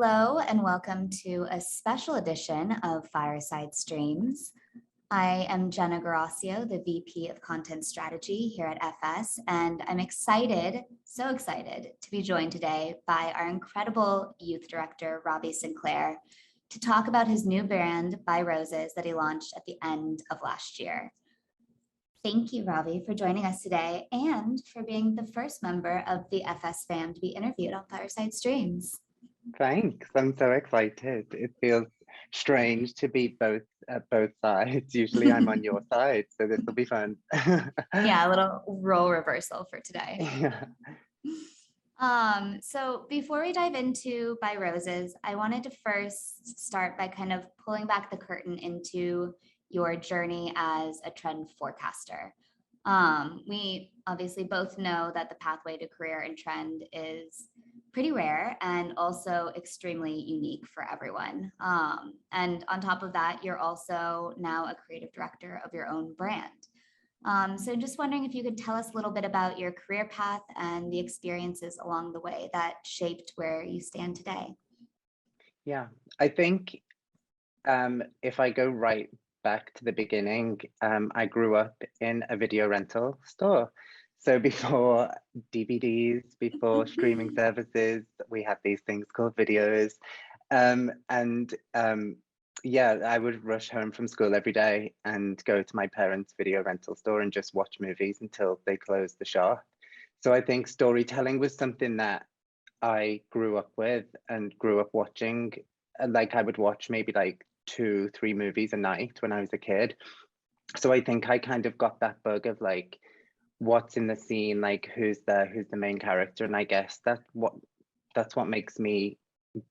Hello and welcome to a special edition of Fireside Streams. I am Jenna Guarascio, the VP of Content Strategy here at FS, and I'm excited, so excited, to be joined today by our incredible youth director, Robbie Sinclair, to talk about his new brand, Byroses, that he launched at the end of last year. Thank you, Robbie, for joining us today and for being the first member of the FS fam to be interviewed on Fireside Streams. Thanks. I'm so excited. It feels strange to be at both sides. Usually I'm on your side, so this will be fun. Yeah, a little role reversal for today. Yeah. So before we dive into Byroses, I wanted to first start by kind of pulling back the curtain into your journey as a trend forecaster. We obviously both know that the pathway to career in trend is pretty rare and also extremely unique for everyone. And on top of that, you're also now a creative director of your own brand. So just wondering if you could tell us a little bit about your career path and the experiences along the way that shaped where you stand today. Yeah, I think if I go right back to the beginning, I grew up in a video rental store. So before DVDs, before streaming services, we had these things called videos. Yeah, I would rush home from school every day and go to my parents' video rental store and just watch movies until they closed the shop. So I think storytelling was something that I grew up with and grew up watching. Like I would watch maybe like 2-3 movies a night when I was a kid. So I think I kind of got that bug of like, what's in the scene, like who's there, who's the main character. And I guess that's what makes me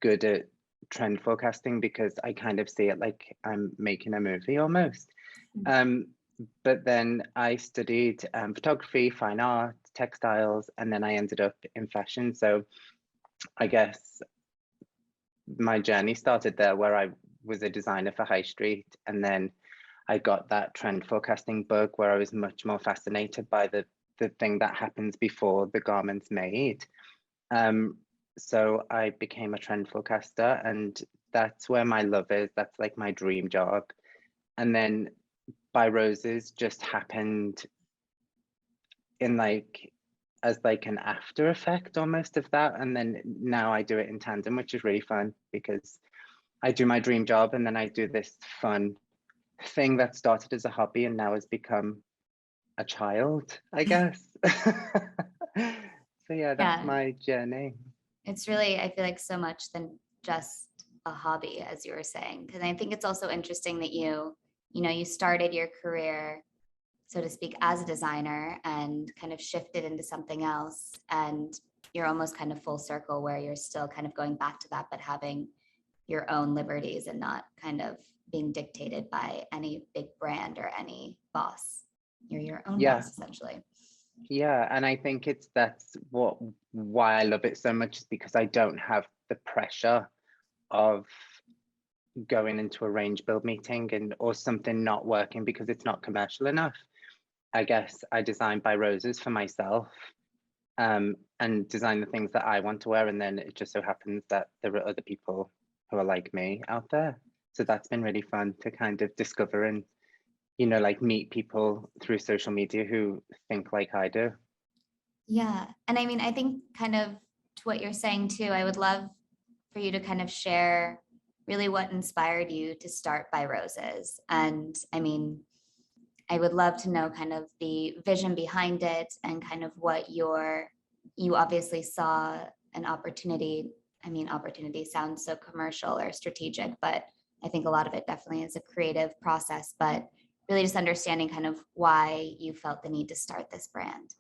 good at trend forecasting, because I kind of see it like I'm making a movie almost. But then I studied photography, fine art, textiles, and then I ended up in fashion. So I guess my journey started there, where I was a designer for High Street, and then I got that trend forecasting bug where I was much more fascinated by the thing that happens before the garment's made. So I became a trend forecaster, and that's where my love is. That's like my dream job. And then Byroses just happened in like as like an after effect almost of that. And then now I do it in tandem, which is really fun, because I do my dream job and then I do this fun thing that started as a hobby and now has become a child, I guess. So yeah, that's my journey. It's really, I feel like, so much than just a hobby, as you were saying, because I think it's also interesting that you started your career, so to speak, as a designer and kind of shifted into something else, and you're almost kind of full circle where you're still kind of going back to that, but having your own liberties and not kind of being dictated by any big brand or any boss. You're your own boss, essentially. Yeah, and I think that's why I love it so much, is because I don't have the pressure of going into a range build meeting or something not working because it's not commercial enough. I guess I design Byroses for myself, and design the things that I want to wear, and then it just so happens that there are other people who are like me out there. So that's been really fun to kind of discover and, like meet people through social media who think like I do. Yeah. And I mean, I think kind of to what you're saying too, I would love for you to kind of share really what inspired you to start Byroses. And I mean, I would love to know kind of the vision behind it and kind of what you obviously saw an opportunity. I mean, opportunity sounds so commercial or strategic, but I think a lot of it definitely is a creative process, but really just understanding kind of why you felt the need to start this brand.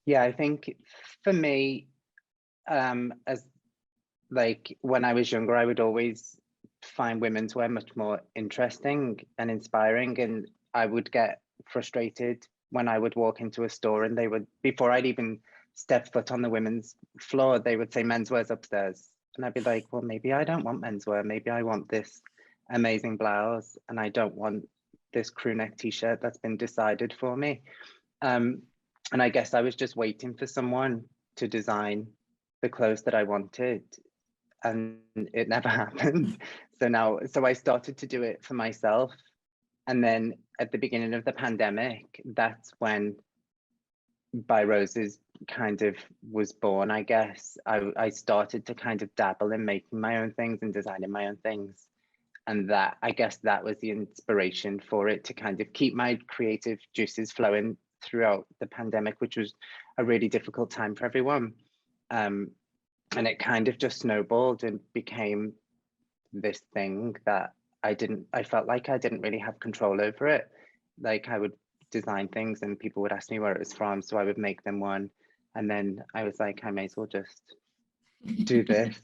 Yeah, I think for me, as like when I was younger, I would always find women's wear much more interesting and inspiring, and I would get frustrated when I would walk into a store and they would, before I'd even step foot on the women's floor, they would say menswear's upstairs, and I'd be like, well, maybe I don't want menswear. Maybe I want this amazing blouse, and I don't want this crew neck t-shirt that's been decided for me. And I guess I was just waiting for someone to design the clothes that I wanted. and it never happened. So I started to do it for myself. And then at the beginning of the pandemic, that's when Byroses kind of was born, I guess. I started to kind of dabble in making my own things and designing my own things. And that, I guess that was the inspiration for it, to kind of keep my creative juices flowing throughout the pandemic, which was a really difficult time for everyone. And it kind of just snowballed and became this thing that I felt like I didn't really have control over it. Like, I would design things and people would ask me where it was from, so I would make them one. And then I was like, I may as well just do this.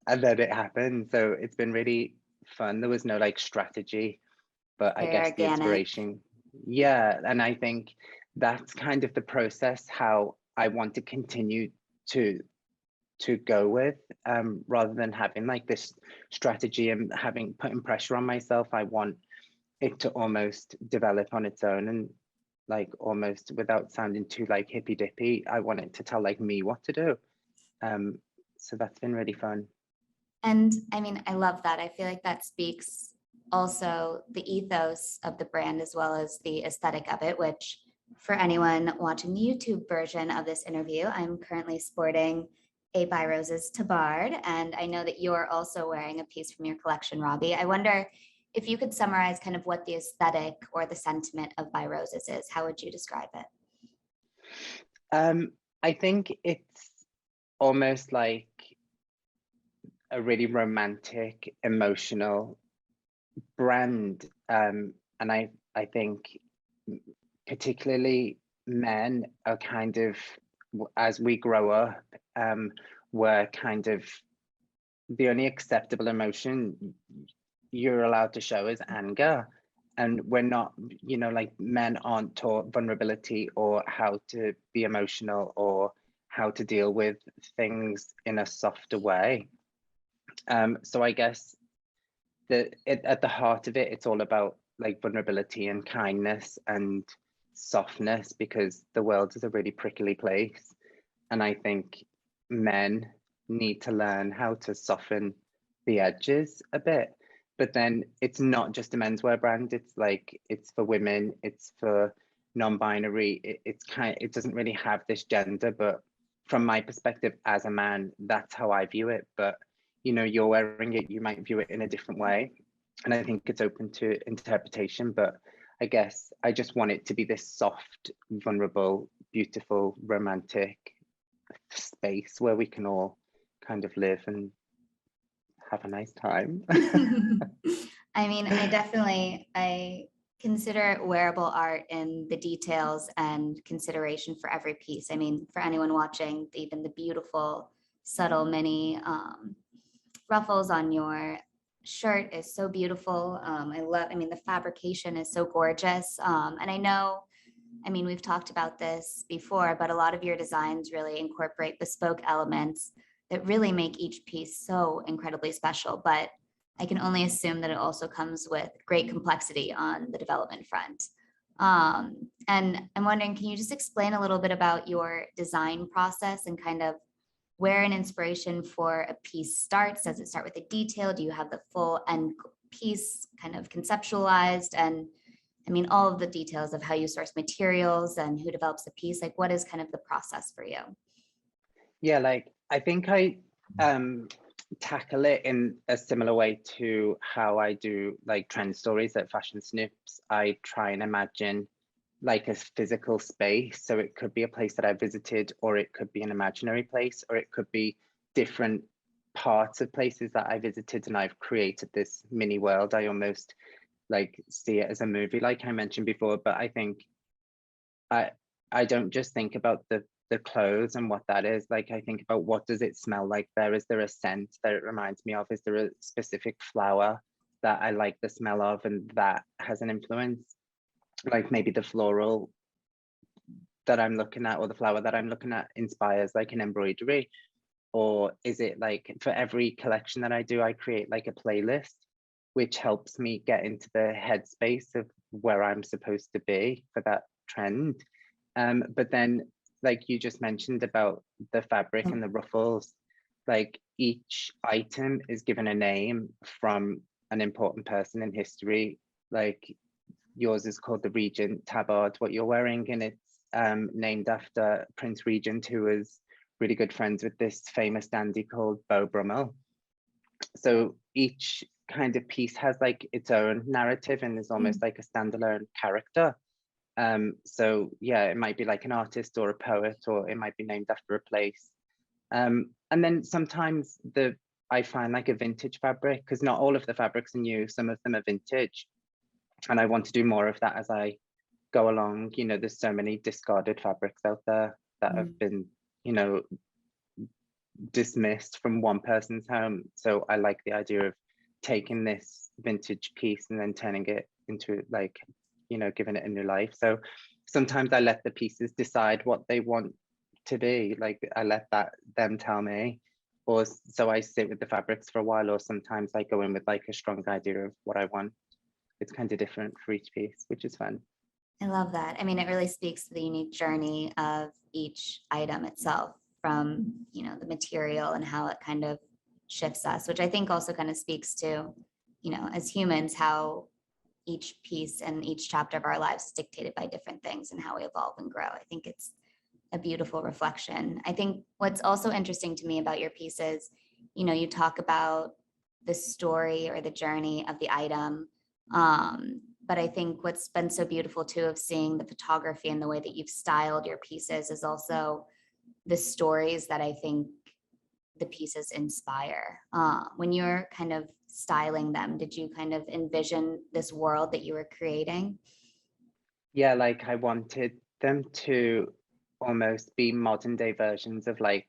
And then it happened. So it's been really fun. There was no like strategy, but I Very guess the organic. inspiration. Yeah. And I think that's kind of the process how I want to continue to go with, rather than having like this strategy and putting pressure on myself. I want it to almost develop on its own, and like almost without sounding too like hippy dippy, I want it to tell like me what to do. So that's been really fun. And I mean, I love that. I feel like that speaks also the ethos of the brand as well as the aesthetic of it, which for anyone watching the YouTube version of this interview, I'm currently sporting a Byroses tabard, and I know that you're also wearing a piece from your collection, Robbie. I wonder if you could summarize kind of what the aesthetic or the sentiment of Byroses is. How would you describe it? I think it's almost like a really romantic, emotional brand. And I think particularly men are kind of, as we grow up, we're kind of, the only acceptable emotion you're allowed to show is anger. And we're not, like, men aren't taught vulnerability or how to be emotional or how to deal with things in a softer way. So I guess at the heart of it, it's all about like vulnerability and kindness and softness, because the world is a really prickly place. And I think men need to learn how to soften the edges a bit. But then it's not just a menswear brand. It's for women, it's for non-binary. It doesn't really have this gender, but from my perspective as a man, that's how I view it. But you're wearing it, you might view it in a different way. And I think it's open to interpretation, but I guess I just want it to be this soft, vulnerable, beautiful, romantic space where we can all kind of live and have a nice time. I mean, I consider it wearable art in the details and consideration for every piece. I mean, for anyone watching, even the beautiful, subtle mini ruffles on your shirt is so beautiful. I mean, the fabrication is so gorgeous. And I mean, we've talked about this before, but a lot of your designs really incorporate bespoke elements that really make each piece so incredibly special. But I can only assume that it also comes with great complexity on the development front. And I'm wondering, can you just explain a little bit about your design process and kind of where an inspiration for a piece starts? Does it start with a detail? Do you have the full end piece kind of conceptualized? And I mean, all of the details of how you source materials and who develops the piece, like what is kind of the process for you? Yeah, like I think I tackle it in a similar way to how I do like trend stories at Fashion Snips. I try and imagine like a physical space. So it could be a place that I visited, or it could be an imaginary place, or it could be different parts of places that I visited, and I've created this mini world. I almost like see it as a movie, like I mentioned before. But I think I don't just think about the clothes and what that is. Like, I think about, what does it smell like there? Is there a scent that it reminds me of? Is there a specific flower that I like the smell of and that has an influence? Like maybe the floral that I'm looking at or the flower that I'm looking at inspires like an embroidery. Or is it like, for every collection that I do, I create like a playlist, which helps me get into the headspace of where I'm supposed to be for that trend. But then, like you just mentioned about the fabric and the ruffles, like each item is given a name from an important person in history. Like yours is called the Regent Tabard, what you're wearing, and it's named after Prince Regent, who was really good friends with this famous dandy called Beau Brummel. So each kind of piece has like its own narrative and is almost like a standalone character. So yeah, it might be like an artist or a poet, or it might be named after a place. And then sometimes I find like a vintage fabric, because not all of the fabrics are new, some of them are vintage. And I want to do more of that as I go along. You know, there's so many discarded fabrics out there that have been, you know, dismissed from one person's home. So I like the idea of taking this vintage piece and then turning it into like, you know, giving it a new life. So sometimes I let the pieces decide what they want to be. Like I let them tell me, or so I sit with the fabrics for a while, or sometimes I go in with like a strong idea of what I want. It's kind of different for each piece, which is fun. I love that. I mean, it really speaks to the unique journey of each item itself, from, you know, the material and how it kind of shifts us, which I think also kind of speaks to, you know, as humans, how each piece and each chapter of our lives is dictated by different things and how we evolve and grow. I think it's a beautiful reflection. I think what's also interesting to me about your pieces, you know, you talk about the story or the journey of the item. But I think what's been so beautiful too of seeing the photography and the way that you've styled your pieces is also the stories that I think the pieces inspire. When you're kind of styling them, did you kind of envision this world that you were creating? Yeah, like I wanted them to almost be modern day versions of like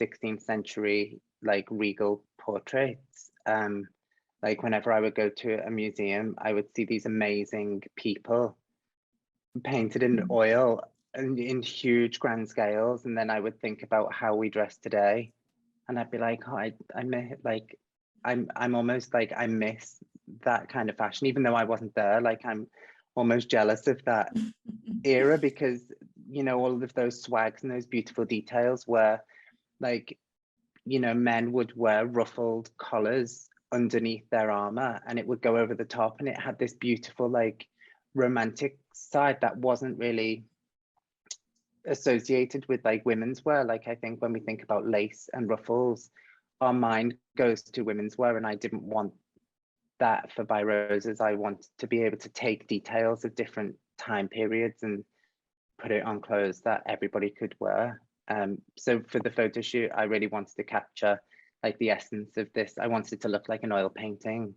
16th century like regal portraits. Like whenever I would go to a museum, I would see these amazing people painted in oil and in huge grand scales, and then I would think about how we dress today, and I'd be like, oh, I'm almost like I miss that kind of fashion, even though I wasn't there. Like I'm almost jealous of that era, because you know, all of those swags and those beautiful details were like, you know, men would wear ruffled collars underneath their armor and it would go over the top, and it had this beautiful like romantic side that wasn't really associated with like women's wear. Like I think when we think about lace and ruffles, our mind goes to women's wear, and I didn't want that for Byroses. I wanted to be able to take details of different time periods and put it on clothes that everybody could wear. So for the photo shoot, I really wanted to capture like the essence of this. I wanted it to look like an oil painting.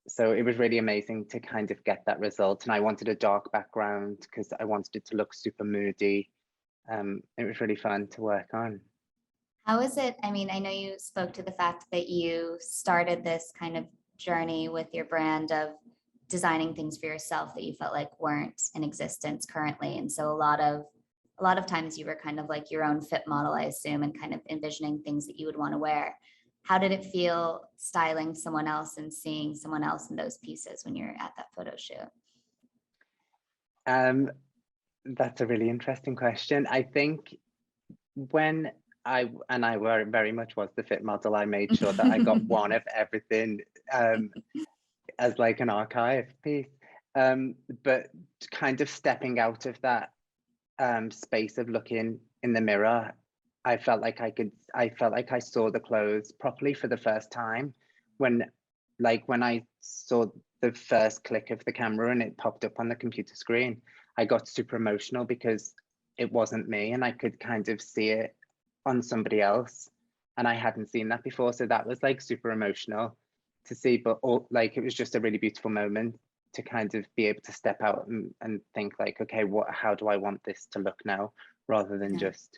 So it was really amazing to kind of get that result. And I wanted a dark background because I wanted it to look super moody. It was really fun to work on. How is it? I mean, I know you spoke to the fact that you started this kind of journey with your brand of designing things for yourself that you felt like weren't in existence currently. And so a lot of times you were kind of like your own fit model, I assume, and kind of envisioning things that you would want to wear. How did it feel styling someone else and seeing someone else in those pieces when you're at that photo shoot? That's a really interesting question. I think when I very much was the fit model, I made sure that I got one of everything as like an archive piece. But kind of stepping out of that space of looking in the mirror, I felt like I saw the clothes properly for the first time when I saw the first click of the camera and it popped up on the computer screen. I got super emotional because it wasn't me, and I could kind of see it on somebody else, and I hadn't seen that before. So that was like super emotional to see, but like it was just a really beautiful moment to kind of be able to step out and think like, okay, how do I want this to look now, rather than just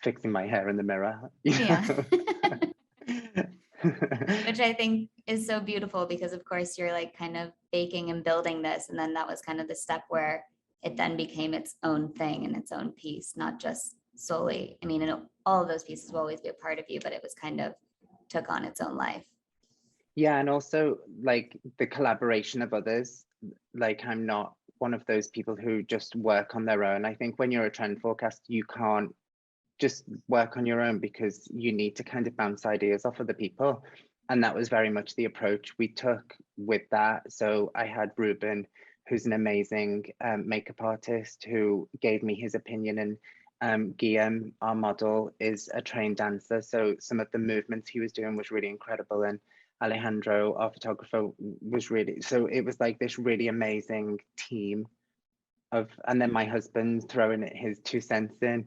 fixing my hair in the mirror. Yeah. Which I think is so beautiful because of course you're like kind of baking and building this, and then that was kind of the step where it then became its own thing and its own piece, not just solely, I mean, all of those pieces will always be a part of you, but it was kind of took on its own life. Yeah, and also like the collaboration of others. Like I'm not one of those people who just work on their own. I think when you're a trend forecaster, you can't just work on your own because you need to kind of bounce ideas off other people. And that was very much the approach we took with that. So I had Ruben, who's an amazing makeup artist, who gave me his opinion, and Guillaume, our model, is a trained dancer. So some of the movements he was doing was really incredible. And Alejandro, our photographer, was really, so it was like this really amazing team of, and then my husband throwing his 2 cents in.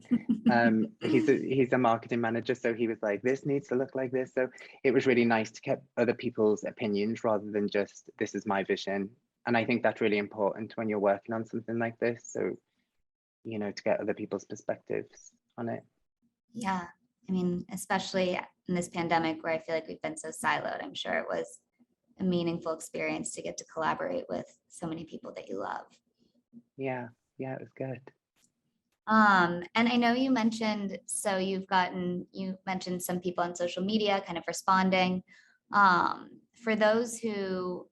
He's a marketing manager, so he was like, this needs to look like this. So it was really nice to get other people's opinions rather than just, this is my vision. And I think that's really important when you're working on something like this. So, you know, to get other people's perspectives on it. Yeah, I mean, especially in this pandemic where I feel like we've been so siloed, I'm sure it was a meaningful experience to get to collaborate with so many people that you love. Yeah, it was good. And I know you mentioned, so you mentioned some people on social media kind of responding. For those who,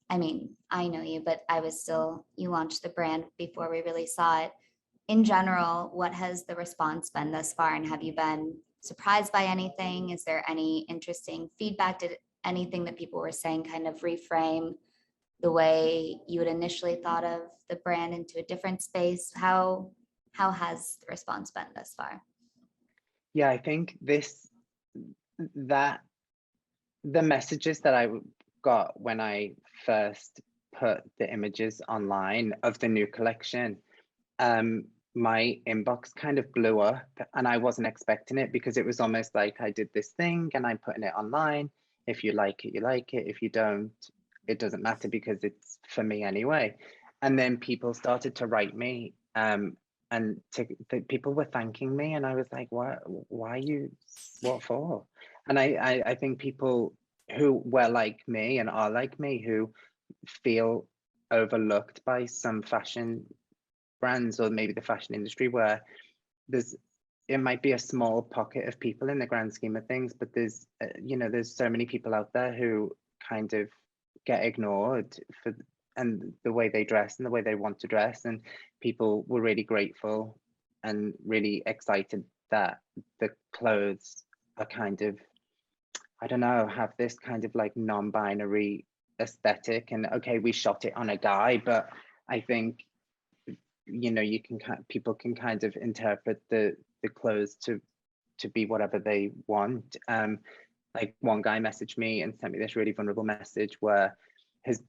I mean, I know you, but you launched the brand before we really saw it. In general, what has the response been thus far? And have you been surprised by anything? Is there any interesting feedback? Did anything that people were saying kind of reframe the way you had initially thought of the brand into a different space? How has the response been thus far? Yeah, I think that the messages that I got when I first put the images online of the new collection, my inbox kind of blew up, and I wasn't expecting it because it was almost like I did this thing and I'm putting it online. If you like it, you like it. If you don't, it doesn't matter because it's for me anyway. And then people started to write me, and people were thanking me, and I was like, why you, what for? And I think people who were like me and are like me, who feel overlooked by some fashion brands or maybe the fashion industry, where it might be a small pocket of people in the grand scheme of things, but there's there's so many people out there who kind of get ignored for and the way they dress and the way they want to dress. And people were really grateful and really excited that the clothes are kind of, I don't know, have this kind of like non-binary aesthetic. And okay, we shot it on a guy, but I think people can kind of interpret the clothes to be whatever they want. Like one guy messaged me and sent me this really vulnerable message where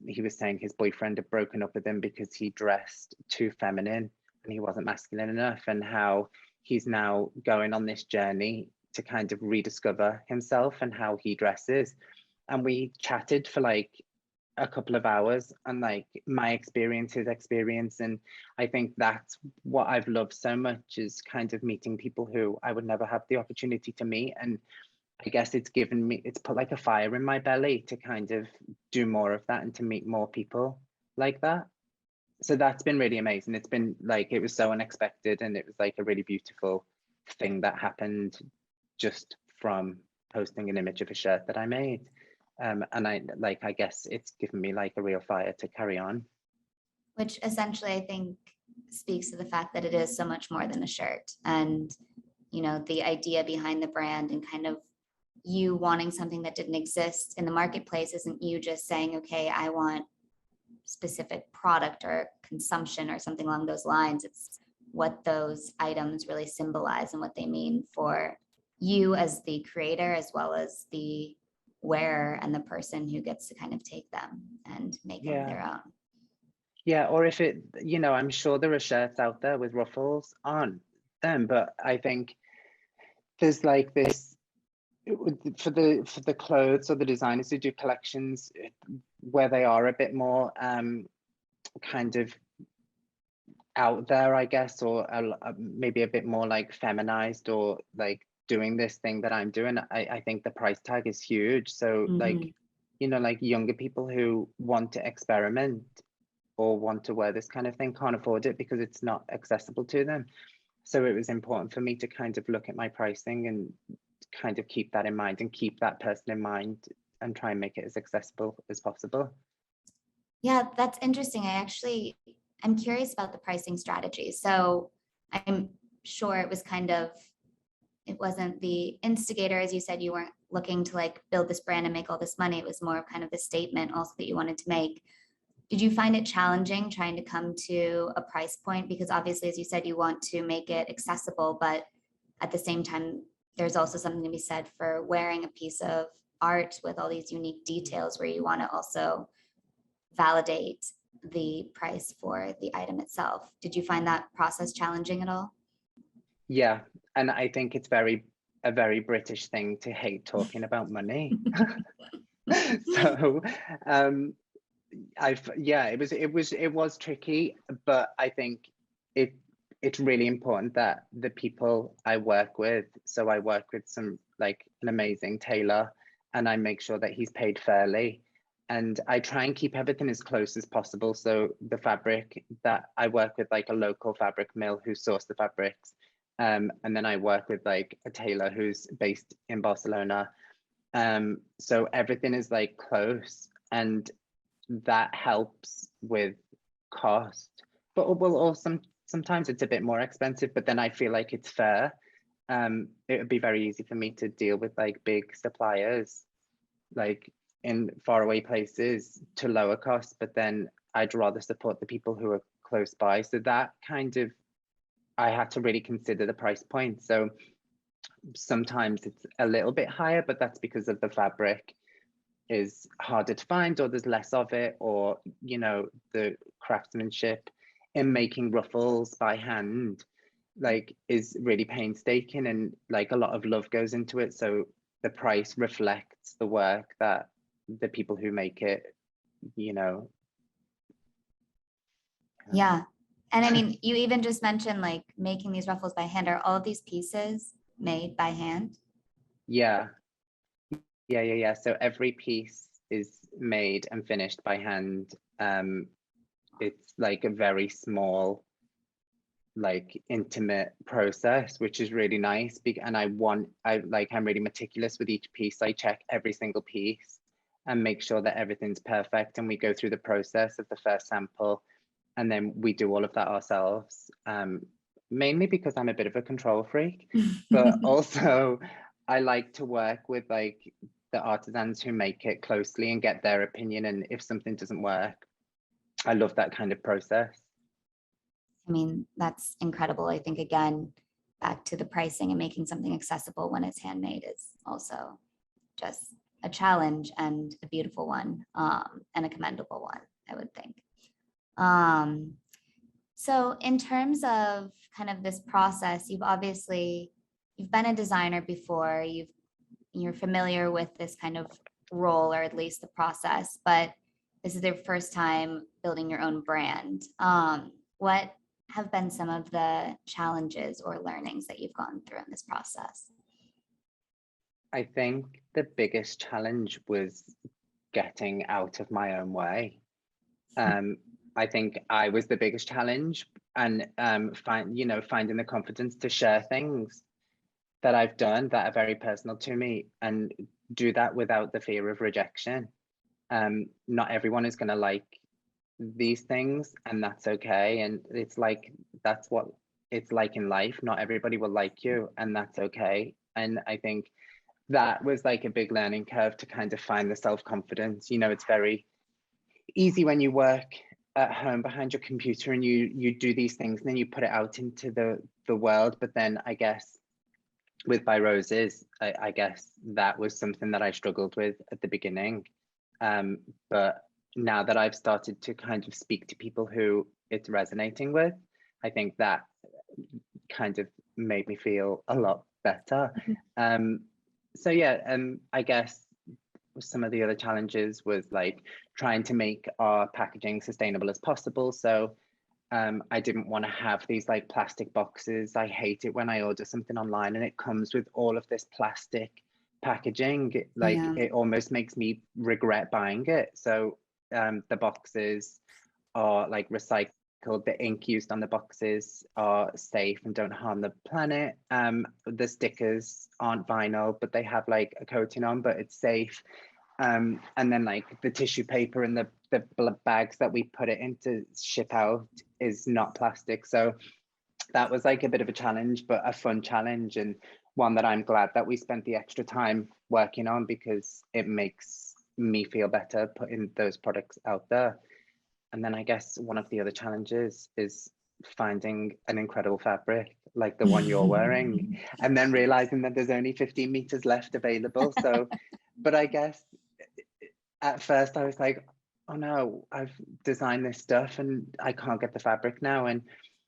he was saying his boyfriend had broken up with him because he dressed too feminine and he wasn't masculine enough, and how he's now going on this journey to kind of rediscover himself and how he dresses. And we chatted for like a couple of hours and like my experience, his experience. And I think that's what I've loved so much, is kind of meeting people who I would never have the opportunity to meet. And I guess it's put like a fire in my belly to kind of do more of that and to meet more people like that. So that's been really amazing. It's been like, it was so unexpected, and it was like a really beautiful thing that happened just from posting an image of a shirt that I made. And I guess it's given me like a real fire to carry on. Which essentially I think speaks to the fact that it is so much more than a shirt. And, the idea behind the brand and kind of you wanting something that didn't exist in the marketplace isn't you just saying, okay, I want specific product or consumption or something along those lines. It's what those items really symbolize and what they mean for you as the creator, as well as the wearer and the person who gets to kind of take them and make them their own. Yeah, or if it, I'm sure there are shirts out there with ruffles on them, but I think there's like this, for the clothes or the designers who do collections where they are a bit more kind of out there, I guess, or maybe a bit more like feminized, or like doing this thing that I'm doing, I think the price tag is huge. So like, like younger people who want to experiment or want to wear this kind of thing can't afford it because it's not accessible to them. So it was important for me to kind of look at my pricing and kind of keep that in mind and keep that person in mind and try and make it as accessible as possible. Yeah, that's interesting. I'm curious about the pricing strategy. So I'm sure it was kind of it wasn't the instigator, as you said, you weren't looking to like build this brand and make all this money. It was more of kind of the statement also that you wanted to make. Did you find it challenging trying to come to a price point? Because obviously, as you said, you want to make it accessible, but at the same time, there's also something to be said for wearing a piece of art with all these unique details where you want to also validate the price for the item itself. Did you find that process challenging at all? Yeah, and I think it's a very British thing to hate talking about money. So it was tricky, but I think it's really important that the people I work with, so I work with an amazing tailor, and I make sure that he's paid fairly. And I try and keep everything as close as possible. So the fabric that I work with, like a local fabric mill who source the fabrics. And then I work with like a tailor who's based in Barcelona. So everything is like close, and that helps with cost. But well, also sometimes it's a bit more expensive, but then I feel like it's fair. It would be very easy for me to deal with like big suppliers, like in faraway places to lower costs, but then I'd rather support the people who are close by. So that kind of, I had to really consider the price point. So sometimes it's a little bit higher, but that's because of the fabric is harder to find, or there's less of it, or, you know, the craftsmanship in making ruffles by hand, like, is really painstaking, and like a lot of love goes into it. So the price reflects the work that the people who make it, you know. Yeah. And I mean, you even just mentioned like making these ruffles by hand. Are all of these pieces made by hand? Yeah. So every piece is made and finished by hand. It's like a very small, like intimate process, which is really nice. And I'm really meticulous with each piece. I check every single piece and make sure that everything's perfect. And we go through the process of the first sample, and then we do all of that ourselves. Mainly because I'm a bit of a control freak, but also I like to work with like the artisans who make it closely and get their opinion. And if something doesn't work, I love that kind of process. I mean, that's incredible. I think, again, back to the pricing and making something accessible when it's handmade is also just a challenge, and a beautiful one, and a commendable one, I would think. So in terms of kind of this process, you've been a designer before, you're familiar with this kind of role, or at least the process, but this is your first time building your own brand. What have been some of the challenges or learnings that you've gone through in this process? I think the biggest challenge was getting out of my own way. I think I was the biggest challenge, and finding the confidence to share things that I've done that are very personal to me, and do that without the fear of rejection. Not everyone is going to like these things, and that's okay. And it's like, that's what it's like in life. Not everybody will like you, and that's okay. And I think that was like a big learning curve to kind of find the self-confidence. You know, it's very easy when you work at home behind your computer and you do these things, and then you put it out into the world. But then I guess with Byroses, I guess that was something that I struggled with at the beginning. But now that I've started to kind of speak to people who it's resonating with, I think that kind of made me feel a lot better. So yeah, I guess some of the other challenges was like trying to make our packaging sustainable as possible. So I didn't want to have these like plastic boxes. I hate it when I order something online and it comes with all of this plastic packaging. Like, Yeah. it almost makes me regret buying it. So the boxes are like recycled. The ink used on the boxes are safe and don't harm the planet. The stickers aren't vinyl, but they have like a coating on, but it's safe. And then like the tissue paper and the bags that we put it in to ship out is not plastic. So that was like a bit of a challenge, but a fun challenge, and one that I'm glad that we spent the extra time working on, because it makes me feel better putting those products out there. And then I guess one of the other challenges is finding an incredible fabric like the one you're wearing, and then realizing that there's only 15 meters left available. So, but I guess at first I was like, oh no, I've designed this stuff and I can't get the fabric now. And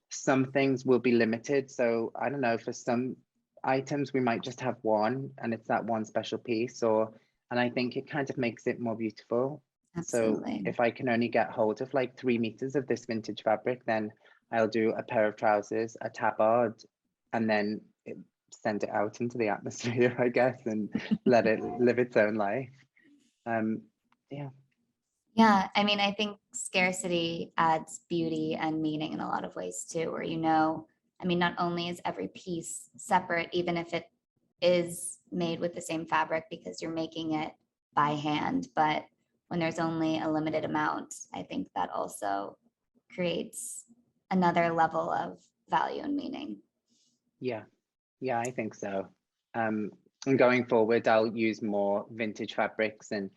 some things will be limited. So I don't know, for some items, we might just have one and it's that one special piece, and I think it kind of makes it more beautiful. Absolutely. So if I can only get hold of like 3 meters of this vintage fabric, then I'll do a pair of trousers, a tabard, and then send it out into the atmosphere, I guess, and let it live its own life. Yeah. Yeah, I mean, I think scarcity adds beauty and meaning in a lot of ways too, where, I mean, not only is every piece separate, even if it is made with the same fabric because you're making it by hand, but when there's only a limited amount, I think that also creates another level of value and meaning. Yeah, I think so. And going forward, I'll use more vintage fabrics and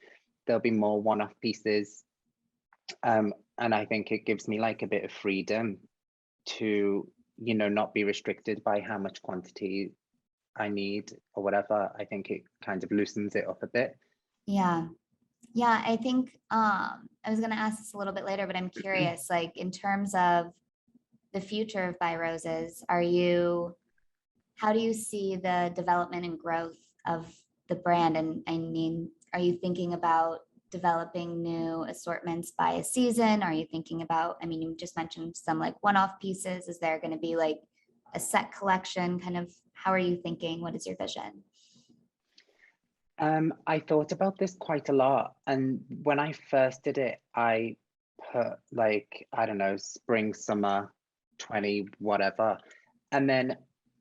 there'll be more one-off pieces. And I think it gives me like a bit of freedom to, not be restricted by how much quantity I need or whatever. I think it kind of loosens it up a bit. Yeah. I think I was going to ask this a little bit later, but I'm curious, like in terms of the future of Byroses, how do you see the development and growth of the brand? And I mean, are you thinking about developing new assortments by a season? Are you thinking about, I mean, you just mentioned some like one-off pieces. Is there going to be like a set collection? Kind of, how are you thinking? What is your vision? I thought about this quite a lot. And when I first did it, I put like, I don't know, spring, summer 20, whatever. And then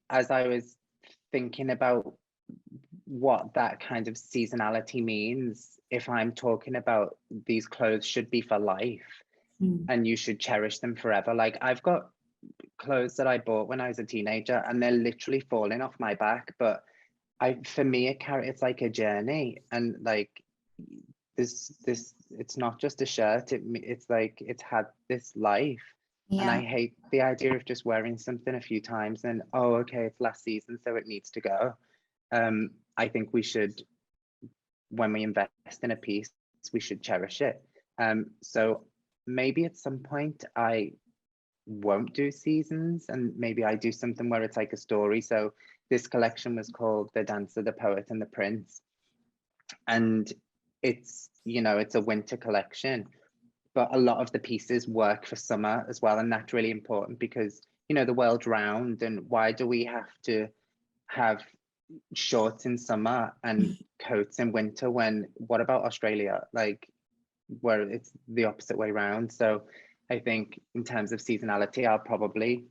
as I was thinking about what that kind of seasonality means, if I'm talking about these clothes should be for life and you should cherish them forever. Like I've got clothes that I bought when I was a teenager and they're literally falling off my back, but for me it's like a journey, and like this it's not just a shirt, it's like it's had this life. And I hate the idea of just wearing something a few times and, oh, okay, it's last season, so it needs to go. I think we should, when we invest in a piece, we should cherish it. So maybe at some point I won't do seasons and maybe I do something where it's like a story. So this collection was called The Dancer, the Poet, and the Prince. And it's, it's a winter collection, but a lot of the pieces work for summer as well. And that's really important because, the world's round, and why do we have to have shorts in summer and coats in winter what about Australia? Like, where it's the opposite way around. So I think in terms of seasonality, I'll probably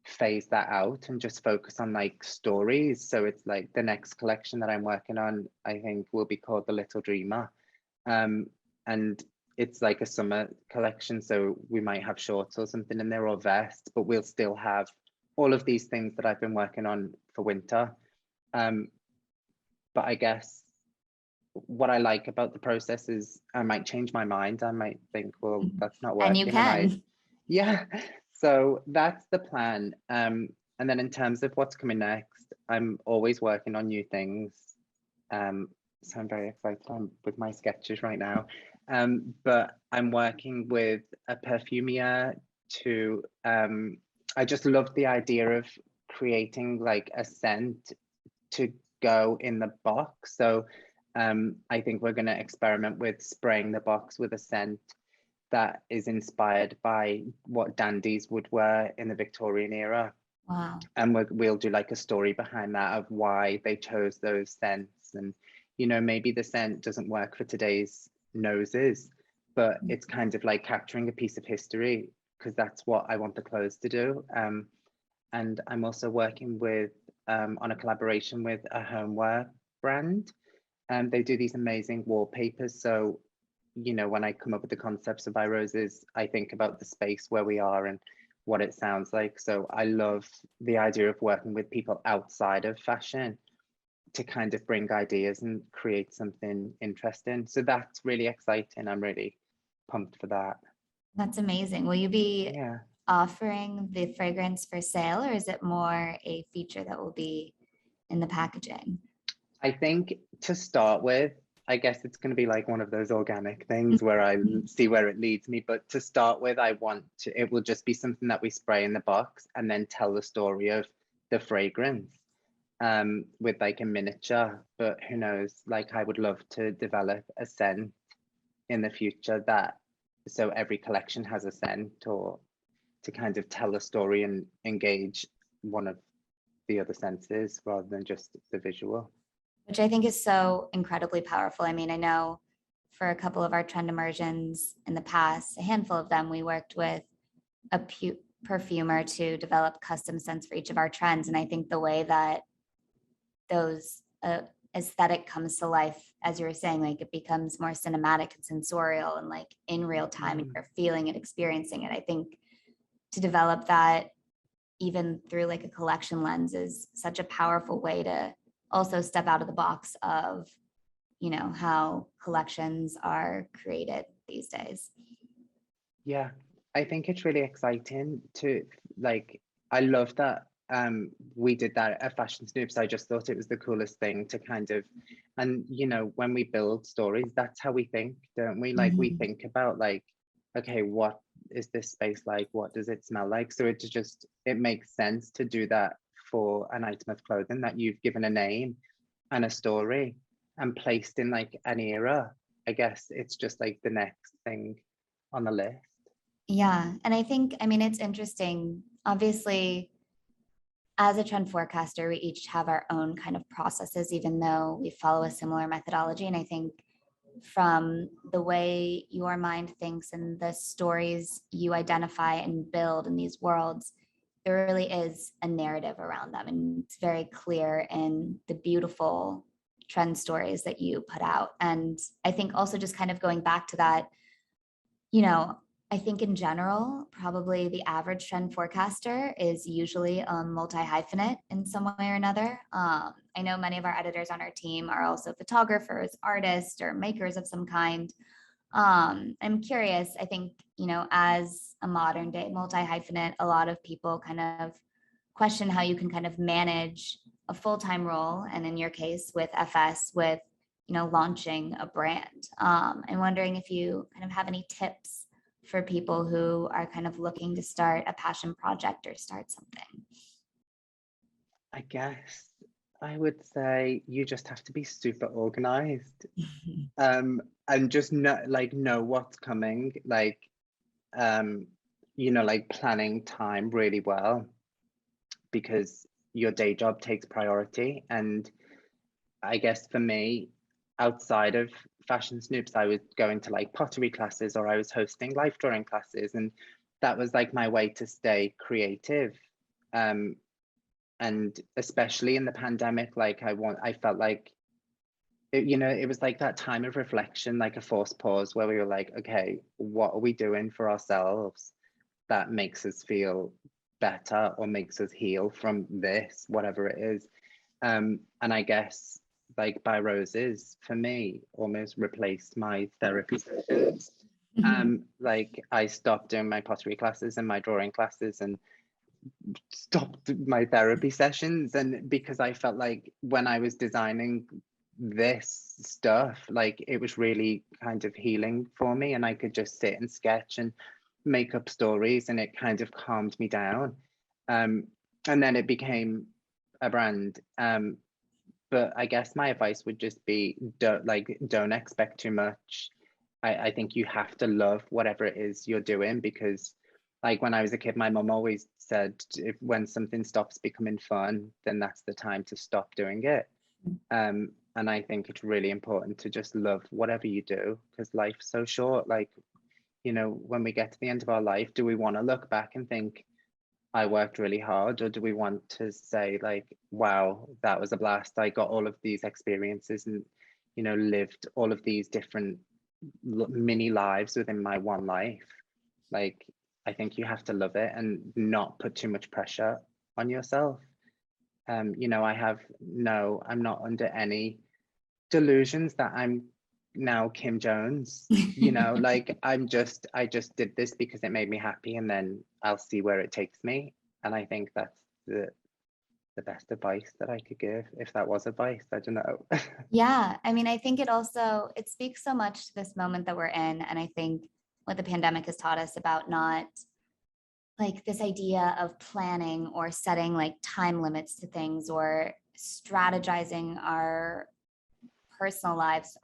phase that out and just focus on like stories. So it's like the next collection that I'm working on, I think will be called The Little Dreamer. And it's like a summer collection. So we might have shorts or something in there or vests, but we'll still have all of these things that I've been working on for winter. But I guess what I like about the process is I might change my mind. I might think, well, that's not working. And you can. Yeah. So that's the plan. And then in terms of what's coming next, I'm always working on new things. So I'm very excited with my sketches right now. But I'm working with a perfumier to, I just love the idea of creating like a scent to go in the box. So I think we're going to experiment with spraying the box with a scent that is inspired by what dandies would wear in the Victorian era. Wow. And we'll do like a story behind that of why they chose those scents. And, maybe the scent doesn't work for today's noses, but it's kind of like capturing a piece of history, because that's what I want the clothes to do. And I'm also working with on a collaboration with a homeware brand. And they do these amazing wallpapers. So, when I come up with the concepts of Byroses, I think about the space where we are and what it sounds like. So I love the idea of working with people outside of fashion to kind of bring ideas and create something interesting. So that's really exciting. I'm really pumped for that. That's amazing. Will you be Yeah. offering the fragrance for sale, or is it more a feature that will be in the packaging? I think to start with, I guess it's going to be like one of those organic things where I see where it leads me. But to start with, it will just be something that we spray in the box and then tell the story of the fragrance with like a miniature. But who knows, like I would love to develop a scent in the future so every collection has a scent, or to kind of tell a story and engage one of the other senses rather than just the visual. Which I think is so incredibly powerful. I mean, I know for a couple of our trend immersions in the past, a handful of them, we worked with a perfumer to develop custom scents for each of our trends. And I think the way that those aesthetic comes to life, as you were saying, like it becomes more cinematic and sensorial and like in real time, and you're feeling it, experiencing it. I think to develop that even through like a collection lens is such a powerful way to also step out of the box of, you know, how collections are created these days. Yeah, I think it's really exciting to like, I love that we did that at Fashion Snoops. I just thought it was the coolest thing to kind of, and you know, when we build stories, that's how we think, don't we? Like we think about like, okay, what is this space like? What does it smell like? So it makes sense to do that for an item of clothing that you've given a name and a story and placed in like an era. I guess it's just like the next thing on the list. Yeah. And I think, I mean, it's interesting. Obviously, as a trend forecaster, we each have our own kind of processes, even though we follow a similar methodology. And I think from the way your mind thinks and the stories you identify and build in these worlds, there really is a narrative around them. And it's very clear in the beautiful trend stories that you put out. And I think also just kind of going back to that, you know, I think in general, probably the average trend forecaster is usually a multi-hyphenate in some way or another. I know many of our editors on our team are also photographers, artists, or makers of some kind. I'm curious, I think, you know, as a modern day multi-hyphenate, a lot of people kind of question how you can kind of manage a full-time role, and in your case with FS, with, you know, launching a brand. I'm wondering if you kind of have any tips for people who are kind of looking to start a passion project or start something. I guess I would say you just have to be super organized and just know what's coming, like you know, like planning time really well, because your day job takes priority. And I guess for me, outside of Fashion Snoops, I was going to like pottery classes, or I was hosting life drawing classes, and that was like my way to stay creative. And especially in the pandemic, like I felt like you know, it was like that time of reflection, like a forced pause where we were like, okay, what are we doing for ourselves that makes us feel better or makes us heal from this, whatever it is. And I guess like Byroses for me almost replaced my therapy sessions. Like I stopped doing my pottery classes and my drawing classes and stopped my therapy sessions, and because I felt like when I was designing this stuff, like it was really kind of healing for me, and I could just sit and sketch and make up stories, and it kind of calmed me down. And then it became a brand. But I guess my advice would just be don't expect too much. I think you have to love whatever it is you're doing, because like when I was a kid, my mom always said when something stops becoming fun, then that's the time to stop doing it. And I think it's really important to just love whatever you do, because life's so short. Like, you know, when we get to the end of our life, do we want to look back and think, I worked really hard, or do we want to say like, wow, that was a blast. I got all of these experiences and, you know, lived all of these different mini lives within my one life. Like, I think you have to love it and not put too much pressure on yourself. You know, I'm not under any delusions that I'm now Kim Jones, you know, like I just did this because it made me happy, and then I'll see where it takes me. And I think that's the best advice that I could give, if that was advice. I don't know. Yeah, I mean, I think it speaks so much to this moment that we're in. And I think what the pandemic has taught us about not like this idea of planning or setting like time limits to things or strategizing our personal lives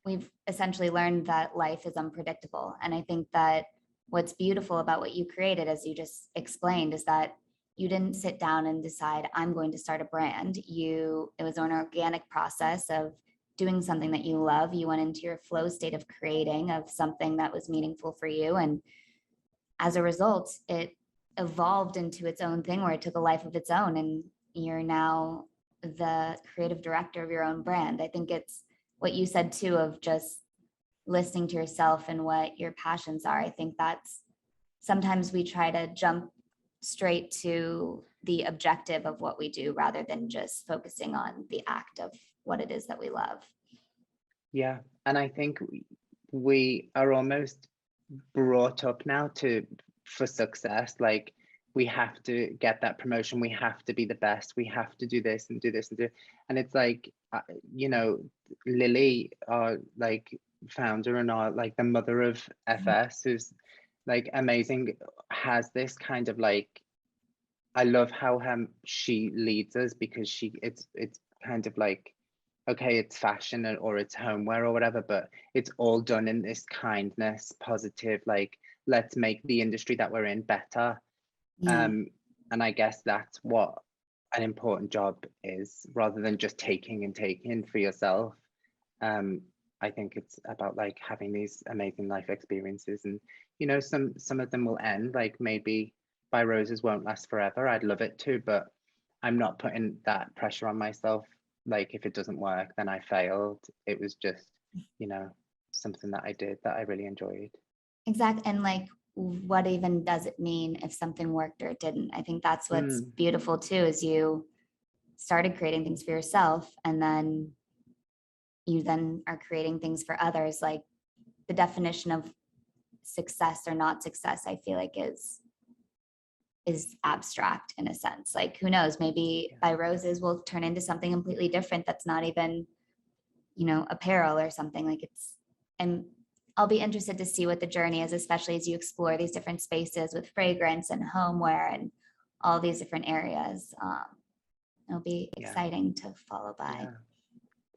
we've essentially learned that life is unpredictable. And I think that what's beautiful about what you created, as you just explained, is that you didn't sit down and decide, I'm going to start a brand. It was an organic process of doing something that you love. You went into your flow state of creating of something that was meaningful for you. And as a result, it evolved into its own thing where it took a life of its own. And you're now the creative director of your own brand. I think it's what you said too, of just listening to yourself and what your passions are. I think that's sometimes we try to jump straight to the objective of what we do rather than just focusing on the act of what it is that we love. Yeah, and I think we are almost brought up now for success. Like, we have to get that promotion, we have to be the best, we have to do this and do this and do, and it's like, you know, Lily, our like founder and our like the mother of FS, who's like amazing, has this kind of like, I love how she leads us, because it's kind of like, okay, it's fashion or it's homeware or whatever, but it's all done in this kindness, positive, like, let's make the industry that we're in better. Yeah. And I guess that's what an important job is, rather than just taking and taking for yourself. I think it's about like having these amazing life experiences, and you know, some of them will end, like maybe Byroses won't last forever. I'd love it to, but I'm not putting that pressure on myself. Like, if it doesn't work, then I failed. It was just, you know, something that I did that I really enjoyed. Exactly. And like, what even does it mean if something worked or it didn't? I think that's what's beautiful too, is you started creating things for yourself, and then you then are creating things for others. Like, the definition of success or not success, I feel like is abstract in a sense. Like, who knows, maybe Byroses will turn into something completely different that's not even, you know, apparel or something. Like, and I'll be interested to see what the journey is, especially as you explore these different spaces with fragrance and homeware and all these different areas. It'll be exciting to follow by. Yeah.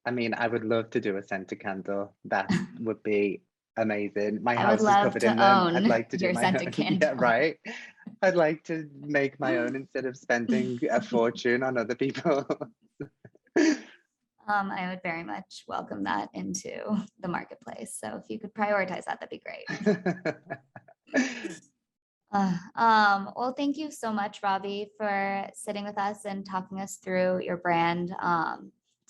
I mean, I would love to do a scented candle. That would be amazing. My house is covered in them. I'd like to do my own. Yeah, right. I'd like to make my own instead of spending a fortune on other people. I would very much welcome that into the marketplace. So if you could prioritize that, that'd be great. Well, thank you so much, Robbie, for sitting with us and talking us through your brand.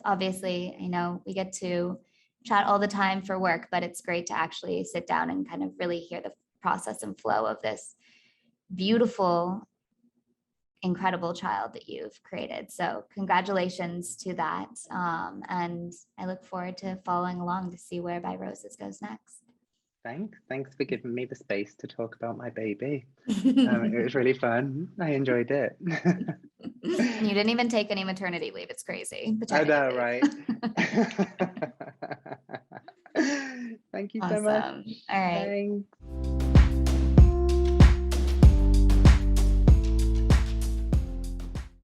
Obviously, I know we get to chat all the time for work, but it's great to actually sit down and kind of really hear the process and flow of this beautiful, incredible child that you've created. So congratulations to that. And I look forward to following along to see where Byroses goes next. Thanks for giving me the space to talk about my baby. It was really fun. I enjoyed it. You didn't even take any maternity leave. It's crazy. I know, right? Thank you so much. Awesome. All right. Thanks.